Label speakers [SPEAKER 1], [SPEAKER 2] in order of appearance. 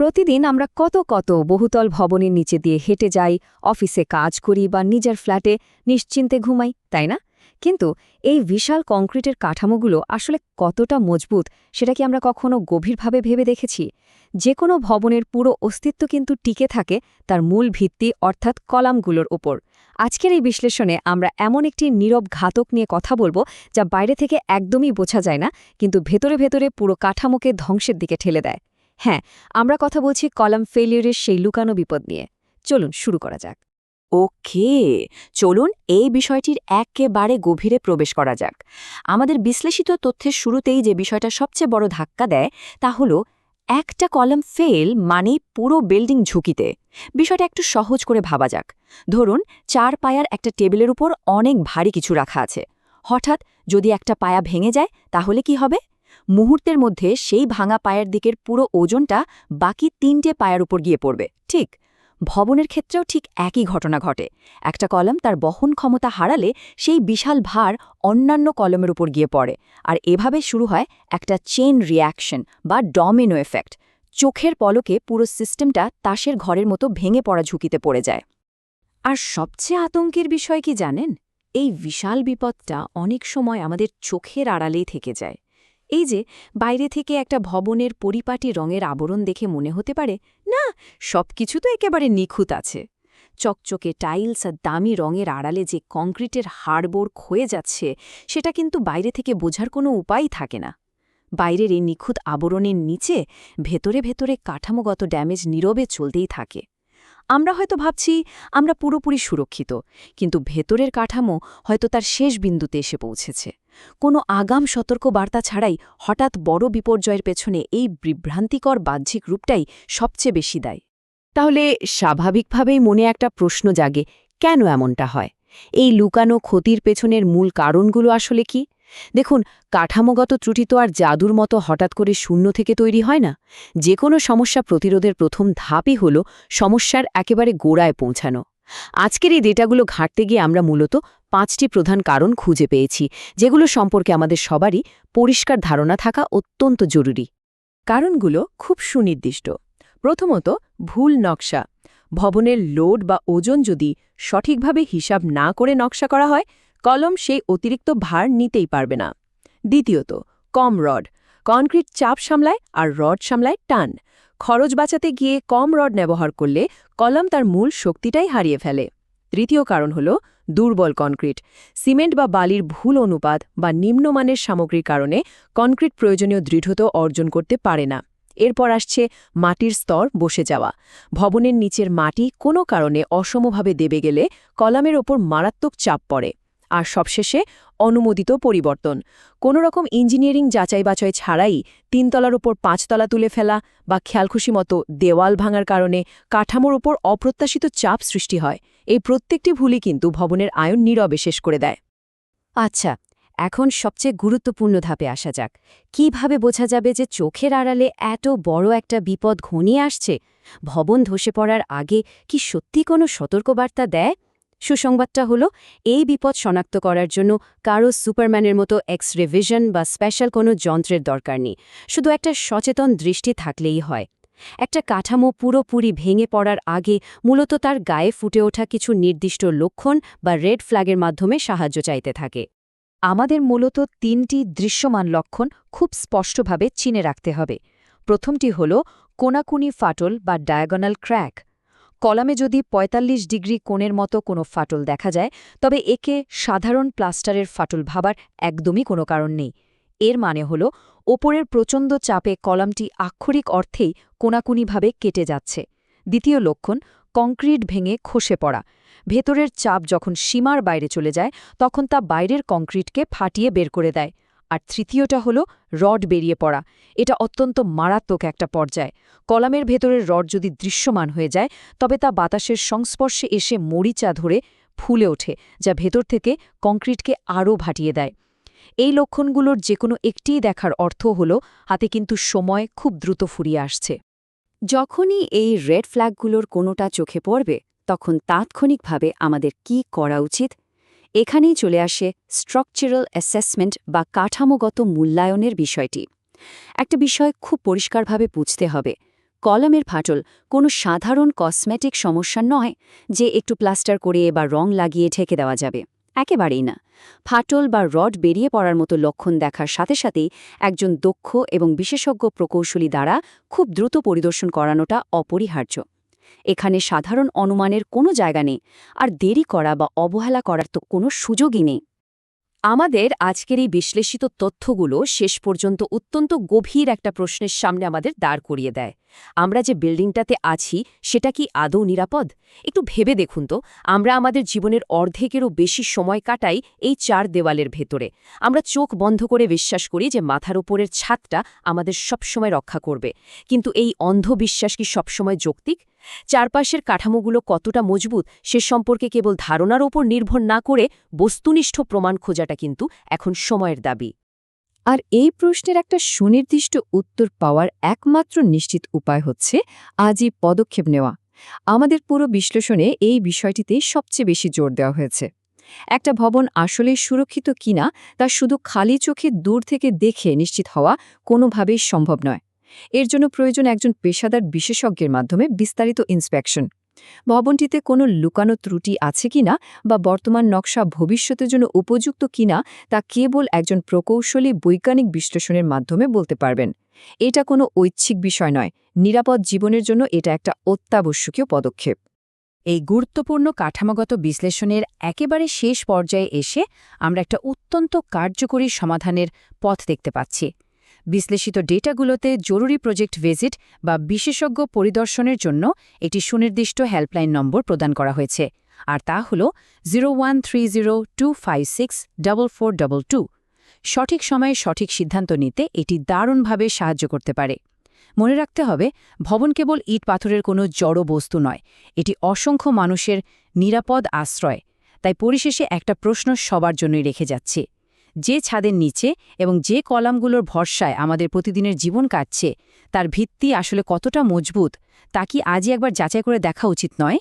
[SPEAKER 1] প্রতিদিন আমরা কত কত বহুতল ভবনের নিচে দিয়ে হেঁটে যাই, অফিসে কাজ করি বা নিজের ফ্ল্যাটে নিশ্চিন্তে ঘুমাই, তাই না? কিন্তু এই বিশাল কংক্রিটের কাঠামোগুলো আসলে কতটা মজবুত সেটা কি আমরা কখনো গভীরভাবে ভেবে দেখেছি? যে কোনো ভবনের পুরো অস্তিত্ব কিন্তু টিকে থাকে তার মূল ভিত্তি অর্থাৎ কলামগুলোর ওপর। আজকের এই বিশ্লেষণে আমরা এমন একটি নীরব ঘাতক নিয়ে কথা বলবো যা বাইরে থেকে একদমই বোঝা যায় না, কিন্তু ভেতরে ভেতরে পুরো কাঠামোকে ধ্বংসের দিকে ঠেলে দেয়। হ্যাঁ, আমরা কথা বলছি কলাম ফেলিউরের সেই লুকানো বিপদ নিয়ে। চলুন শুরু করা যাক।
[SPEAKER 2] ওকে, চলুন এই বিষয়টির একেবারে গভীরে প্রবেশ করা যাক। আমাদের বিশ্লেষিত তথ্যের শুরুতেই যে বিষয়টা সবচেয়ে বড় ধাক্কা দেয় তা হলো একটা কলাম ফেল মানে পুরো বিল্ডিং ঝুঁকিতে। বিষয়টা একটু সহজ করে ভাবা যাক। ধরুন 4 পায়ার একটা টেবিলের উপর অনেক ভারী কিছু রাখা আছে। হঠাৎ যদি একটা পায়া ভেঙে যায় তাহলে কি হবে? মুহূর্তের মধ্যে সেই ভাঙা পায়ের দিকের পুরো ওজনটা বাকি 3টে পায়ার উপর গিয়ে পড়বে। ঠিক ভবনের ক্ষেত্রেও ঠিক একই ঘটনা ঘটে। একটা কলাম তার বহন ক্ষমতা হারালে সেই বিশাল ভার অন্যান্য কলামের উপর গিয়ে পড়ে, আর এভাবে শুরু হয় একটা চেইন রিঅ্যাকশন বা ডমিনো এফেক্ট। চোখের পলকে পুরো সিস্টেমটা তাসের ঘরের মতো ভেঙে পড়া ঝুঁকিতে পড়ে যায়। আর সবচেয়ে আতঙ্কের বিষয় কি জানেন? এই বিশাল বিপদটা অনেক সময় আমাদের চোখের আড়ালেই থেকে যায়। এই যে বাইরে থেকে একটা ভবনের পরিপাটি রঙের আবরণ দেখে মনে হতে পারে, না, সবকিছু তো একেবারে নিখুঁত আছে। চকচকে টাইলস আর দামি রঙের আড়ালে যে কংক্রিটের হাড়বোড় ক্ষয়ে যাচ্ছে, সেটা কিন্তু বাইরে থেকে বোঝার কোনো উপায় থাকে না। বাইরের এই নিখুঁত আবরণের নিচে ভেতরে ভেতরে কাঠামোগত ড্যামেজ নীরবে চলতেই থাকে। আমরা হয়তো ভাবছি আমরা পুরোপুরি সুরক্ষিত, কিন্তু ভেতরের কাঠামো হয়তো তার শেষ বিন্দুতে এসে পৌঁছেছে। কোনো আগাম সতর্ক বার্তা ছাড়াই হঠাৎ বড় বিপর্যয়ের পেছনে এই বিভ্রান্তিকর বাহ্যিক রূপটাই সবচেয়ে বেশি দায়ী। তাহলে স্বাভাবিকভাবেই মনে একটা প্রশ্ন জাগে, কেন এমনটা হয়? এই লুকানো ক্ষতির পেছনের মূল কারণগুলো আসলে কি? দেখুন, কাঠামোগত ত্রুটি তো আর জাদুর মতো হঠাৎ করে শূন্য থেকে তৈরি হয় না। যে কোনো সমস্যা প্রতিরোধের প্রথম ধাপই হল সমস্যার একেবারে গোড়ায় পৌঁছানো। আজকের এই ডেটাগুলো ঘাঁটতে গিয়ে আমরা মূলত 5টি প্রধান কারণ খুঁজে পেয়েছি, যেগুলো সম্পর্কে আমাদের সবারই পরিষ্কার ধারণা থাকা অত্যন্ত জরুরি। কারণগুলো খুব সুনির্দিষ্ট। প্রথমত, ভুল নকশা। ভবনের লোড বা ওজন যদি সঠিকভাবে হিসাব না করে নকশা করা হয়, কলম সেই অতিরিক্ত ভার নিতেই পারবে না। দ্বিতীয়ত, কম রড। কনক্রিট চাপ সামলায় আর রড সামলায় টান। খরচ বাঁচাতে গিয়ে কম রড ব্যবহার করলে কলম তার মূল শক্তিটাই হারিয়ে ফেলে। তৃতীয় কারণ হল দুর্বল কনক্রিট। সিমেন্ট বা বালির ভুল অনুপাত বা নিম্নমানের সামগ্রীর কারণে কনক্রিট প্রয়োজনীয় দৃঢ়তা অর্জন করতে পারে না। এরপর আসছে মাটির স্তর বসে যাওয়া। ভবনের নিচের মাটি কোনো কারণে অসমভাবে দেবে গেলে কলামের ওপর মারাত্মক চাপ পড়ে। আর সবশেষে অনুমোদিত পরিবর্তন। কোনো রকম ইঞ্জিনিয়ারিং যাচাই বাছাই ছাড়াই 3 তলার ওপর 5 তলা তুলে ফেলা বা খেয়ালখুশি মতো দেওয়াল ভাঙার কারণে কাঠামোর ওপর অপ্রত্যাশিত চাপ সৃষ্টি হয়। এই প্রত্যেকটি ভুলই কিন্তু ভবনের আয়ন নীরবে শেষ করে দেয়।
[SPEAKER 1] আচ্ছা, এখন সবচেয়ে গুরুত্বপূর্ণ ধাপে আসা যাক। কিভাবে বোঝা যাবে যে চোখের আড়ালে এত বড় একটা বিপদ ঘনিয়ে আসছে? ভবন ধসে পড়ার আগে কি সত্যি কোনো সতর্কবার্তা দেয়? সুসংবাদটা হলো, এই বিপদ শনাক্ত করার জন্য কারো সুপারম্যানের মতো এক্স-রে ভিশন বা স্পেশাল কোনো যন্ত্রের দরকার নেই। শুধু একটা সচেতন দৃষ্টি থাকলেই হয়। একটা কাঠামো পুরোপুরি ভেঙে পড়ার আগে মূলত তার গায়ে ফুটে ওঠা কিছু নির্দিষ্ট লক্ষণ বা রেড ফ্ল্যাগের মাধ্যমে সাহায্য চাইতে থাকে। আমাদের মূলত 3টি দৃশ্যমান লক্ষণ খুব স্পষ্টভাবে চিনে রাখতে হবে। প্রথমটি হল কোনাকুনি ফাটল বা ডায়াগোনাল ক্র্যাক। কলামে যদি ৪৫ ডিগ্রি কোণের মতো কোনো ফাটল দেখা যায়, তবে একে সাধারণ প্লাস্টারের ফাটল ভাবার একদমই কোনো কারণ নেই। এর মানে হল ওপরের প্রচণ্ড চাপে কলামটি আক্ষরিক অর্থেই কোনাকুনিভাবে কেটে যাচ্ছে। দ্বিতীয় লক্ষণ, কংক্রিট ভেঙে খসে পড়া। ভেতরের চাপ যখন সীমার বাইরে চলে যায়, তখন তা বাইরের কংক্রিটকে ফাটিয়ে বের করে দেয়। আর তৃতীয়টা হল রড বেরিয়ে পড়া। এটা অত্যন্ত মারাত্মক একটা পর্যায়। কলামের ভেতরের রড যদি দৃশ্যমান হয়ে যায়, তবে তা বাতাসের সংস্পর্শে এসে মরিচা ধরে ফুলে ওঠে, যা ভেতর থেকে কংক্রিটকে আরও ভাটিয়ে দেয়। এই লক্ষণগুলোর যে কোনো একটিই দেখার অর্থ হল হাতে কিন্তু সময় খুব দ্রুত ফুরিয়ে আসছে। যখনই এই রেড ফ্ল্যাগগুলোর কোনোটা চোখে পড়বে, তখন তাৎক্ষণিকভাবে আমাদের কি করা উচিত? এখানেই চলে আসে স্ট্রাকচারাল অ্যাসেসমেন্ট বা কাঠামোগত মূল্যায়নের বিষয়টি। একটা বিষয় খুব পরিষ্কারভাবে বুঝতে হবে, কলামের ফাটল কোনো সাধারণ কসমেটিক সমস্যা নয় যে একটু প্লাস্টার করে বা রং লাগিয়ে ঠেকে দেওয়া যাবে, একেবারেই না। ফাটল বা রড বেরিয়ে পড়ার মতো লক্ষণ দেখার সাথে সাথেই একজন দক্ষ এবং বিশেষজ্ঞ প্রকৌশলী দ্বারা খুব দ্রুত পরিদর্শন করানোটা অপরিহার্য। এখানে সাধারণ অনুমানের কোনো জায়গা নেই, আর দেরি করা বা অবহেলা করার তো কোনো সুযোগই নেই। আমাদের আজকের এই বিশ্লেষিত তথ্যগুলো শেষ পর্যন্ত অত্যন্ত গভীর একটা প্রশ্নের সামনে আমাদের দাঁড় করিয়ে দেয়। আমরা যে বিল্ডিংটাতে আছি সেটা কি আদৌ নিরাপদ? একটু ভেবে দেখুন তো, আমরা আমাদের জীবনের অর্ধেকেরও বেশি সময় কাটাই এই 4 দেওয়ালের ভেতরে। আমরা চোখ বন্ধ করে বিশ্বাস করি যে মাথার উপরের ছাদটা আমাদের সবসময় রক্ষা করবে, কিন্তু এই অন্ধবিশ্বাস কি সবসময় যৌক্তিক? চারপাশের কাঠামোগুলো কতটা মজবুত সে সম্পর্কে কেবল ধারণার ওপর নির্ভর না করে বস্তুনিষ্ঠ প্রমাণ খোঁজাটা কিন্তু এখন সময়ের দাবি।
[SPEAKER 2] আর এই প্রশ্নের একটা সুনির্দিষ্ট উত্তর পাওয়ার একমাত্র নিশ্চিত উপায় হচ্ছে আজই পদক্ষেপ নেওয়া। আমাদের পুরো বিশ্লেষণে এই বিষয়টিতে সবচেয়ে বেশি জোর দেওয়া হয়েছে। একটা ভবন আসলে সুরক্ষিত কিনা তা শুধু খালি চোখে দূর থেকে দেখে নিশ্চিত হওয়া কোনোভাবেই সম্ভব নয়। এর জন্য প্রয়োজন একজন পেশাদার বিশেষজ্ঞের মাধ্যমে বিস্তারিত ইন্সপেকশন। ভবনটিতে কোনো লুকানো ত্রুটি আছে কিনা বা বর্তমান নকশা ভবিষ্যতের জন্য উপযুক্ত কিনা তা কেবল একজন প্রকৌশলী বৈজ্ঞানিক বিশ্লেষণের মাধ্যমে বলতে পারবেন। এটা কোনো ঐচ্ছিক বিষয় নয়, নিরাপদ জীবনের জন্য এটা একটা অত্যাবশ্যকীয় পদক্ষেপ।
[SPEAKER 1] এই গুরুত্বপূর্ণ কাঠামোগত বিশ্লেষণের একেবারে শেষ পর্যায়ে এসে আমরা একটা অত্যন্ত কার্যকরী সমাধানের পথ দেখতে পাচ্ছি। বিশ্লেষিত ডেটাগুলোতে জরুরি প্রজেক্ট ভিজিট বা বিশেষজ্ঞ পরিদর্শনের জন্য একটি সুনির্দিষ্ট হেল্পলাইন নম্বর প্রদান করা হয়েছে, আর তা হল 0130256442। সঠিক সময়ে সঠিক সিদ্ধান্ত নিতে এটি দারুণভাবে সাহায্য করতে পারে। মনে রাখতে হবে, ভবন কেবল ইট পাথরের কোনো জড় বস্তু নয়, এটি অসংখ্য মানুষের নিরাপদ আশ্রয়। তাই পরিশেষে একটা প্রশ্ন সবার জন্যই রেখে যাচ্ছে, যে ছাদের নিচে এবং যে কলামগুলোর ভরসায় আমাদের প্রতিদিনের জীবন কাটছে তার ভিত্তি আসলে কতটা মজবুত তা কি আজই একবার যাচাই করে দেখা উচিত নয়?